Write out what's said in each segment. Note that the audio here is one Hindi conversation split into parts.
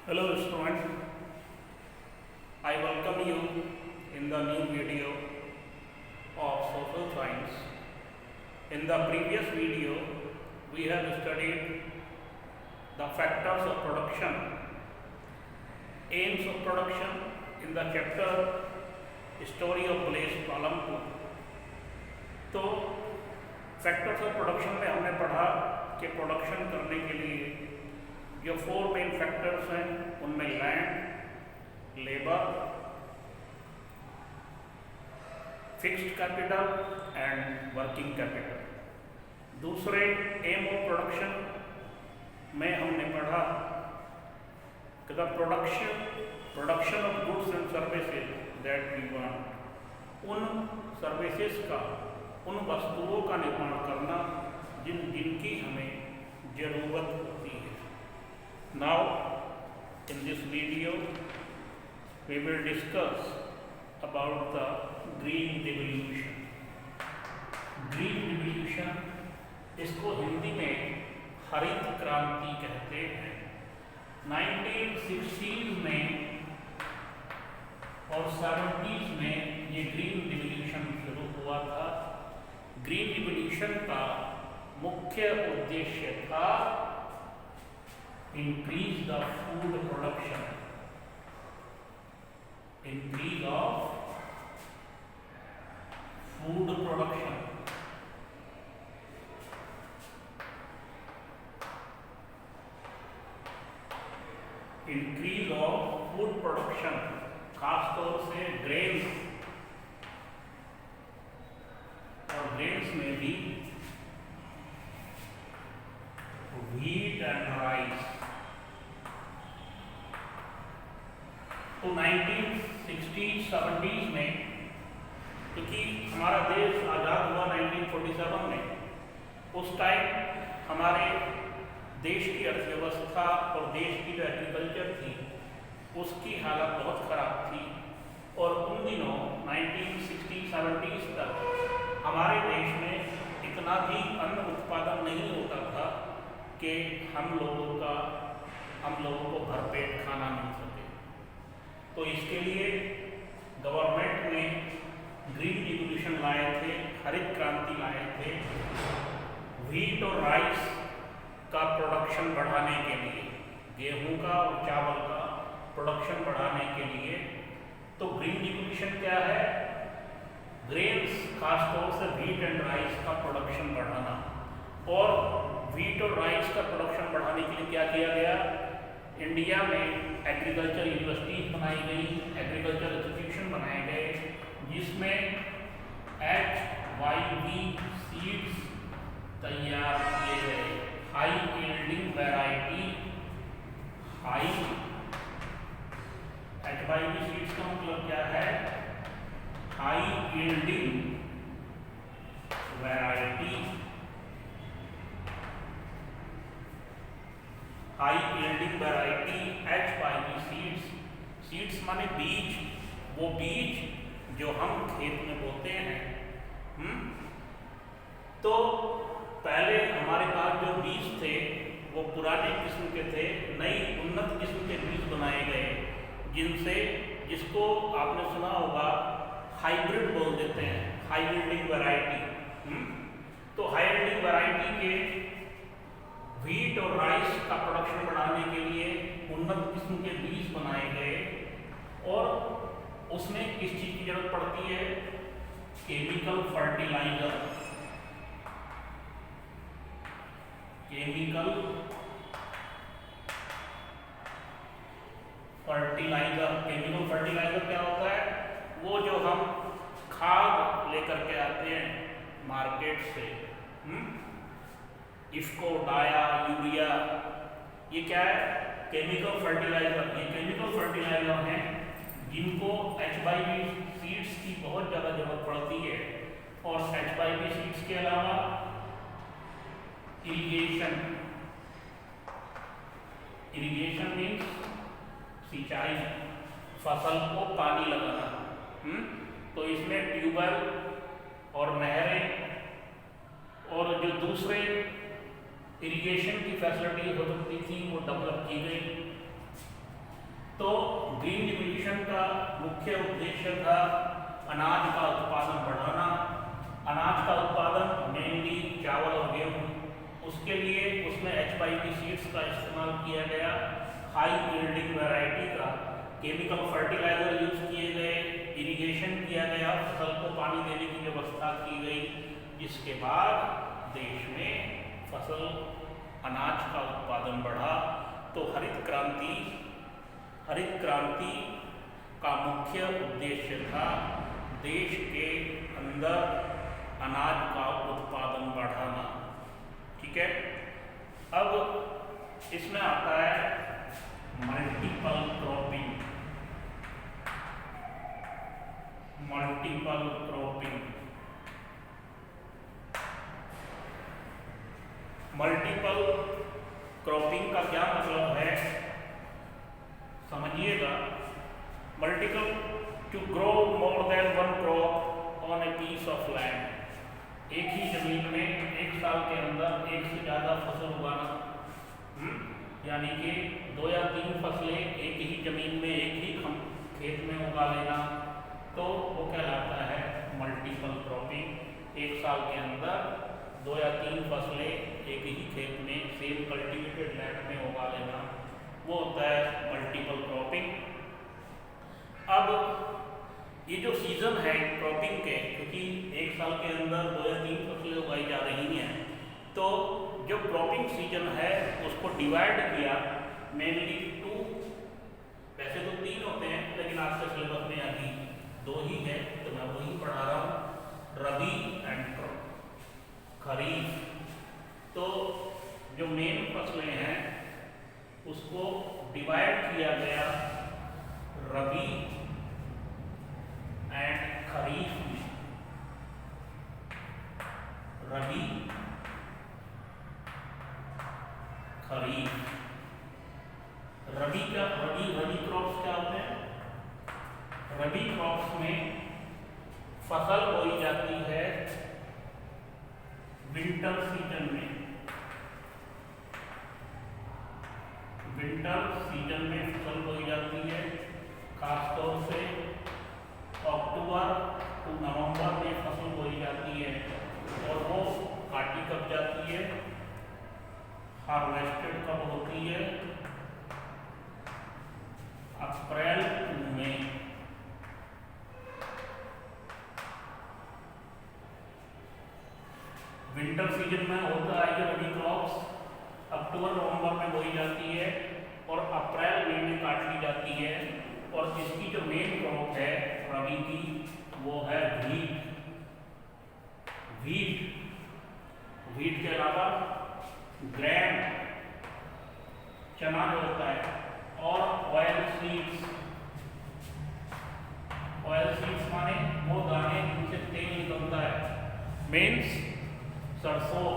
Hello students, I welcome you in the new video of social science. In the previous video, we have studied the factors of production, aims of production in the chapter Story of Blaise Passepartout. तो फैक्टर्स ऑफ प्रोडक्शन में हमने पढ़ा कि प्रोडक्शन करने के लिए जो 4 मेन फैक्टर्स हैं उनमें land, labour, fixed capital and working capital. दूसरे एम ऑफ प्रोडक्शन में हमने पढ़ा कि the production of goods and services that we want, उन सर्विसेज का, उन वस्तुओं का निर्माण करना जिनकी हमें ज़रूरत होती है। Now in this video we will discuss about the green revolution. Green revolution, इसको हिंदी में हरित क्रांति कहते हैं। 1960s में और 70s में ये ग्रीन रिवॉल्यूशन शुरू हुआ था। ग्रीन रिवॉल्यूशन का मुख्य उद्देश्य था increase the food production, increase of food production, increase of food production, खास तौर से ग्रेन्स और ग्रेन्स में भी व्हीट एंड राइस। तो 1960s 70s में, क्योंकि हमारा देश आज़ाद हुआ 1947 में, उस टाइम हमारे देश की अर्थव्यवस्था और देश की जो एग्रीकल्चर थी उसकी हालत बहुत ख़राब थी। और उन दिनों 1960-70s तक हमारे देश में इतना भी अन्न उत्पादन नहीं होता था कि हम लोगों को भरपेट खाना मिल सके। तो इसके लिए गवर्नमेंट ने ग्रीन रिवॉल्यूशन लाए थे, हरित क्रांति लाए थे, व्हीट और राइस का प्रोडक्शन बढ़ाने के लिए, गेहूं का और चावल का प्रोडक्शन बढ़ाने के लिए। तो ग्रीन रिवॉल्यूशन क्या है? ग्रेन्स, खासतौर से व्हीट एंड राइस का प्रोडक्शन बढ़ाना। और व्हीट और राइस का प्रोडक्शन बढ़ाने के लिए क्या किया गया? इंडिया में एग्रीकल्चर यूनिवर्सिटीज बनाई गई, एग्रीकल्चर इंस्टीट्यूशन बनाए गए, जिसमें HYV सीड्स तैयार किए गए। High yielding variety, HYV seeds का मतलब क्या है? High yielding variety, high yielding variety HYV seeds. Seeds माने बीज, वो बीज जो हम खेत में बोते हैं। तो पहले हमारे पास जो बीज थे वो पुराने किस्म के थे, नई उन्नत किस्म के बीज बनाए गए, जिसको आपने सुना होगा हाइब्रिड बोल देते हैं, हाई यील्डिंग वैरायटी। तो हाई यील्डिंग वैरायटी के व्हीट और राइस का प्रोडक्शन बढ़ाने के लिए उन्नत किस्म के बीज बनाए गए। और उसमें किस चीज़ की जरूरत पड़ती है? Chemical fertiliser. केमिकल फर्टिलाइजर क्या होता है? वो जो हम खाद लेकर के आते हैं मार्केट से, इफ्को, डाया, यूरिया, ये क्या है? Chemical fertilizer. ये केमिकल फर्टिलाइजर हैं जिनको HYV सीड्स की बहुत ज़्यादा जरूरत पड़ती है। और HYV सीड्स के अलावा इरिगेशन मीन्स सिंचाई, फसल को पानी लगाना। तो इसमें ट्यूबवेल और नहरें और जो दूसरे इरिगेशन की फैसिलिटी हो सकती थी वो डेवलप की गई। तो ग्रीन रिवॉल्यूशन का मुख्य उद्देश्य था अनाज का उत्पादन बढ़ाना। अनाज का उत्पादन मेनली चावल और गेहूँ, उसके लिए उसमें HYP सीड्स का इस्तेमाल किया गया, हाई यील्डिंग वैरायटी का, केमिकल फर्टिलाइजर यूज किए गए, इरिगेशन किया गया, फसल को पानी देने की व्यवस्था की गई, जिसके बाद देश में फसल अनाज का उत्पादन बढ़ा। तो हरित क्रांति का मुख्य उद्देश्य था देश के अंदर अनाज का उत्पादन बढ़ाना। ठीक है, अब इसमें आता है मल्टीपल क्रॉपिंग। मल्टीपल क्रॉपिंग का क्या मतलब है, समझिएगा। Multiple to grow more than one crop on a piece of land. एक ही जमीन में एक साल के अंदर एक से ज़्यादा फसल उगाना, यानी कि 2 या 3 फसलें एक ही जमीन में एक ही खेत में उगा लेना, तो वो कहलाता है मल्टीपल क्रॉपिंग। एक साल के अंदर 2 या 3 फसलें एक ही खेत में सेम कल्टीवेटेड लैंड में उगा लेना, वो होता है मल्टीपल क्रॉपिंग। अब ये जो सीजन है क्रॉपिंग के, क्योंकि एक साल के अंदर 2 या 3 फसलें उगाई जा रही हैं, तो जो क्रॉपिंग सीजन है उसको डिवाइड किया मेनली 2, वैसे तो 3 होते हैं लेकिन आज के सिलेबस में अभी 2 ही है, तो मैं वही पढ़ा रहा हूँ, रबी एंड खरीफ। तो जो मेन फसलें हैं उसको डिवाइड किया गया रबी एंड खरीफ में। रबी खरीफ, रबी क्रॉप्स क्या होते हैं? रबी क्रॉप्स में फसल बोई जाती है विंटर सीजन में। विंटर सीजन में फसल बोई जाती है, खासतौर से अक्टूबर टू नवंबर में फसल बोई जाती है, और वो काटी कब जाती है, हार्वेस्टेड कब होती है, अप्रैल टू मई। विंटर सीजन में होता है ये रबी क्रॉप्स, अक्टूबर नवंबर में बोई जाती है और अप्रैल मई में काट ली जाती है। और इसकी जो मेन क्रॉप है रबी की, वो है वीट के अलावा ग्रैम, चना जो होता है, और ऑयल सीड्स माने वो दाने जिनसे तेल निकलता है, मीन्स सरसों,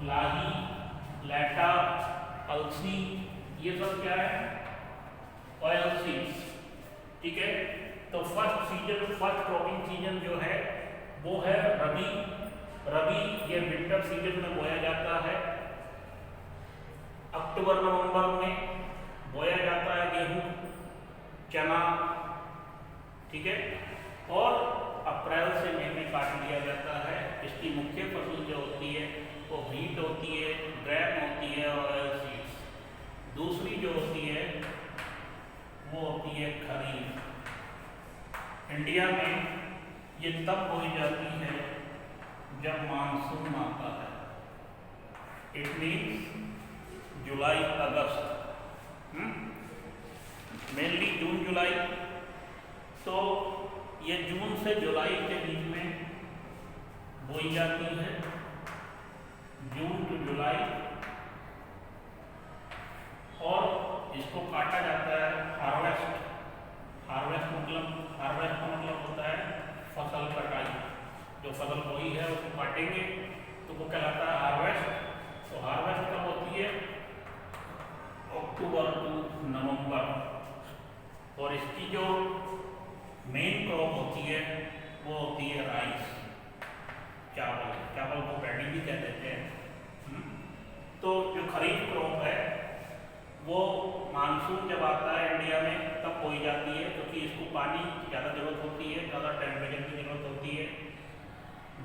लाही, लैटा, अलसी, ये सब क्या है? Oil seeds. ठीक है, तो फर्स्ट क्रॉपिंग सीजन जो है वो है रबी। ये विंटर सीजन में बोया जाता है, अक्टूबर नवंबर में बोया जाता है गेहूं, चना, ठीक है, और अप्रैल से मई में काट लिया जाता है। इसकी मुख्य फसल जो होती है वो व्हीट होती है, ग्रैम होती है और ऑयल सीड्स। दूसरी जो होती है वो होती है खरीफ। इंडिया में ये तब बोई जाती है जब मानसून आता है, it means July August, mainly June July. तो ये जून से जुलाई के बीच में बोई जाती है, जून टू जुलाई, और इसको काटा जाता है हार्वेस्ट का मतलब होता है फसल कटाई। जो फसल बोई है उसको काटेंगे तो वो कहलाता है हार्वेस्ट। तो हार्वेस्ट कब होती है? अक्टूबर टू नवंबर। और इसकी जो मेन क्रॉप होती है वो होती है राइस, चावल को पैडी भी कह देते हैं। तो जो खरीफ क्रॉप है वो मानसून मानसून जब आता है इंडिया में तब बोई जाती है, क्योंकि इसको पानी की ज़्यादा ज़रूरत होती है, ज़्यादा टेम्परेचर की ज़रूरत होती है।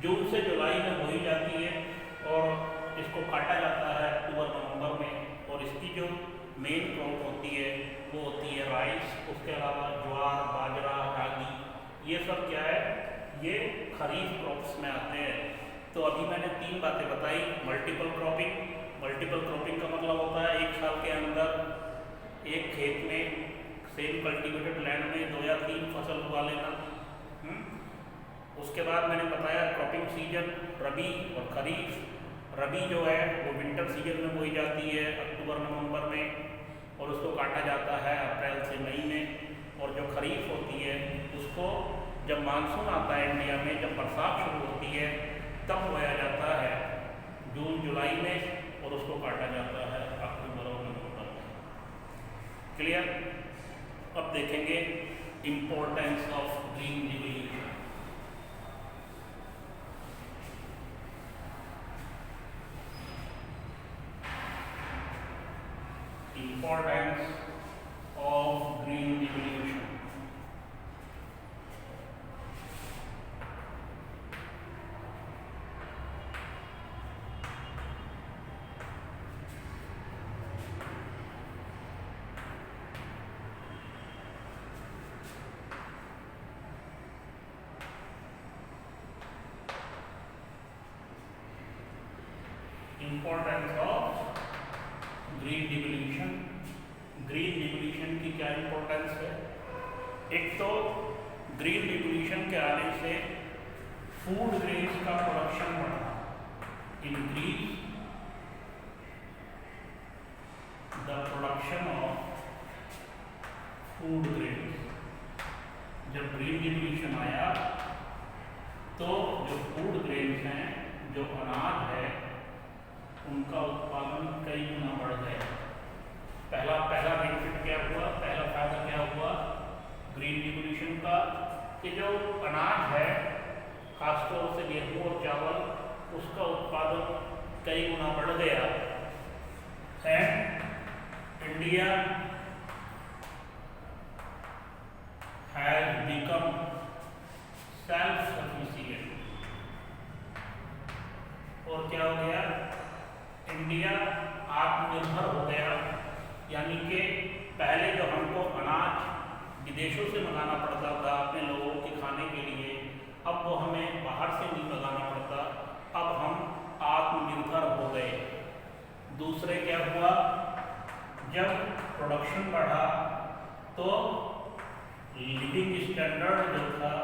जून से जुलाई में बोई जाती है और इसको काटा जाता है अक्टूबर नवंबर में। और इसकी जो मेन क्रॉप होती है वो होती है राइस। उसके अलावा ज्वार, बाजरा, रागी, ये सब क्या है, ये खरीफ क्रॉप्स में आते हैं। तो अभी मैंने 3 बातें बताई। मल्टीपल क्रॉपिंग, मल्टीपल क्रॉपिंग का मतलब होता है एक साल के अंदर एक खेत में सेम कल्टीवेटेड लैंड में 2 या 3 फसल उगा लेना। उसके बाद मैंने बताया क्रॉपिंग सीजन रबी और खरीफ। रबी जो है वो विंटर सीजन में बोई जाती है अक्टूबर नवंबर में, और उसको काटा जाता है अप्रैल से मई में। और जो खरीफ होती है उसको जब मानसून आता है इंडिया में, जब बरसात शुरू होती है तब बोया जाता है जून जुलाई में, और उसको काटा जाता है अक्टूबर और नवंबर में। क्लियर? अब देखेंगे importance of green revolution. Importance of green revolution. Importance of green revolution. Green revolution की क्या इंपॉर्टेंस है? एक तो ग्रीन रिवॉल्यूशन के आने से फूड ग्रेन्स का प्रोडक्शन बढ़ा, increase the production of food grains. जब ग्रीन रिवॉल्यूशन आया तो जो फूड ग्रेन्स हैं, जो अनाज है, उनका उत्पादन कई गुना बढ़ गया। पहला बेनिफिट क्या हुआ, पहला फायदा क्या हुआ ग्रीन रिवॉल्यूशन का, कि जो अनाज है खासतौर से गेहूँ और चावल, उसका उत्पादन कई गुना बढ़ गया। And India has become self sufficient. और क्या हो गया, इंडिया आत्मनिर्भर हो गया। यानी कि पहले जो हमको अनाज विदेशों से मंगाना पड़ता था अपने लोगों के खाने के लिए, अब वो हमें बाहर से नहीं मंगाना पड़ता, अब हम आत्मनिर्भर हो गए। दूसरे क्या हुआ, जब प्रोडक्शन बढ़ा तो लिविंग स्टैंडर्ड जो था,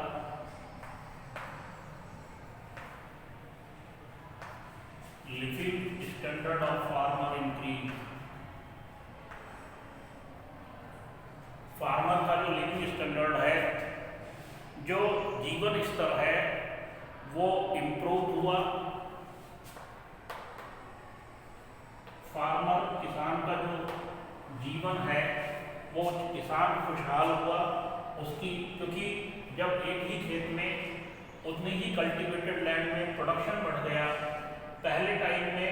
living standard of farmer increase. Farmer का जो लिविंग स्टैंडर्ड है, जो जीवन स्तर है, वो इम्प्रूव हुआ। फार्मर किसान का जो जीवन है, वो किसान खुशहाल हुआ उसकी, क्योंकि जब एक ही खेत में उतनी ही कल्टीवेटेड लैंड में प्रोडक्शन बढ़ गया। पहले टाइम में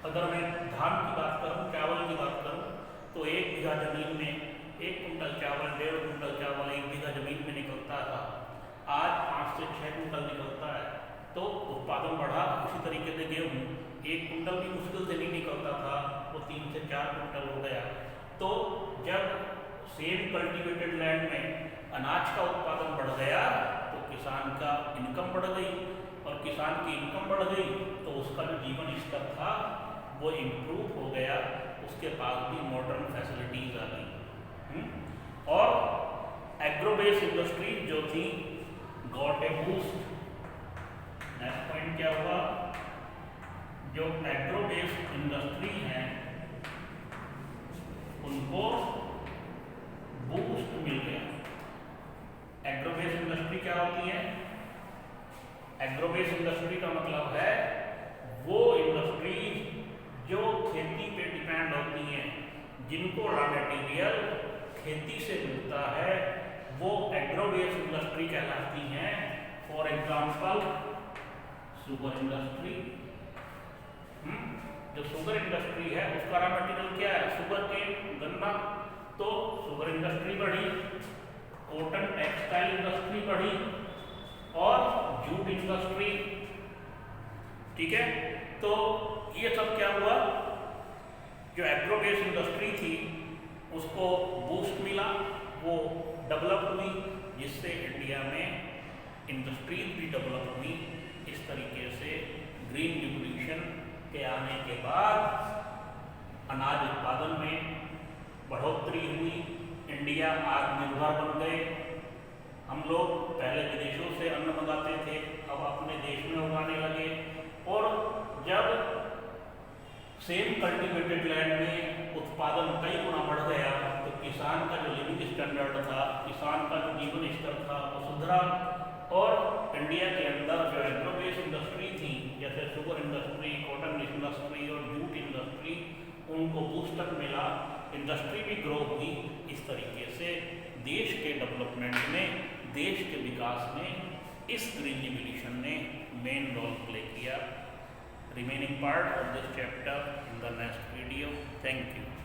अगर मैं धान की बात करूं, चावल की बात करूं, तो 1 बीघा जमीन में 1 कुंटल चावल, 1.5 कुंटल चावल 1 बीघा जमीन में निकलता था। आज 5 से 6 कुंटल निकलता है। तो उत्पादन बढ़ा। उसी तरीके से गेहूँ 1 कुंटल भी मुश्किल से नहीं निकलता था, वो 3 से 4 कुंटल हो गया। तो जब सेम कल्टीवेटेड लैंड में अनाज का उत्पादन बढ़ गया तो किसान का इनकम बढ़ गई, और किसान की इनकम बढ़ गई तो उसका जो जीवन स्तर था वो इम्प्रूव हो गया। उसके पास भी मॉडर्न फैसिलिटीज आ गई। और एग्रो बेस्ड इंडस्ट्री जो थी got a boost. Next point क्या हुआ, जो एग्रो बेस्ड इंडस्ट्री है उनको बूस्ट मिल गया। एग्रो बेस्ड इंडस्ट्री क्या होती है? एग्रो बेस्ड इंडस्ट्री का मतलब है वो इंडस्ट्री जो खेती पे डिपेंड होती हैं, जिनको रॉ मटेरियल खेती से मिलता है, वो एग्रो बेस्ड इंडस्ट्री कहलाती हैं। For example sugar industry. जो शुगर इंडस्ट्री है उसका रॉ मटेरियल क्या है? शुगर केन, गन्ना बनना, तो शुगर इंडस्ट्री बढ़ी, कॉटन टेक्सटाइल इंडस्ट्री बढ़ी और जूट इंडस्ट्री, ठीक है। तो ये सब क्या हुआ, जो एग्रो बेस्ड इंडस्ट्री थी उसको बूस्ट मिला, वो डेवलप हुई, जिससे इंडिया में इंडस्ट्रीज भी डेवलप हुई। इस तरीके से ग्रीन रिवोल्यूशन के आने के बाद अनाज उत्पादन में बढ़ोतरी हुई, इंडिया आत्मनिर्भर बन गए। हम लोग पहले विदेशों से अन्न मंगाते थे, अब अपने देश में उगाने लगे। और जब सेम कल्टीवेटेड लैंड में उत्पादन कई गुना बढ़ गया तो किसान का जो लिविंग स्टैंडर्ड था, किसान का जो जीवन स्तर था वो सुधरा। और इंडिया के अंदर जो एग्रो बेस्ड इंडस्ट्री थी, जैसे शुगर इंडस्ट्री, कॉटन इंडस्ट्री और जूट इंडस्ट्री, उनको बूस्टर मिला, इंडस्ट्री भी ग्रो हुई। इस तरीके से देश के डेवलपमेंट में, देश के विकास में इस ग्रीन रिवोल्यूशन ने मेन रोल प्ले किया। Remaining part of this chapter in the next video. Thank you.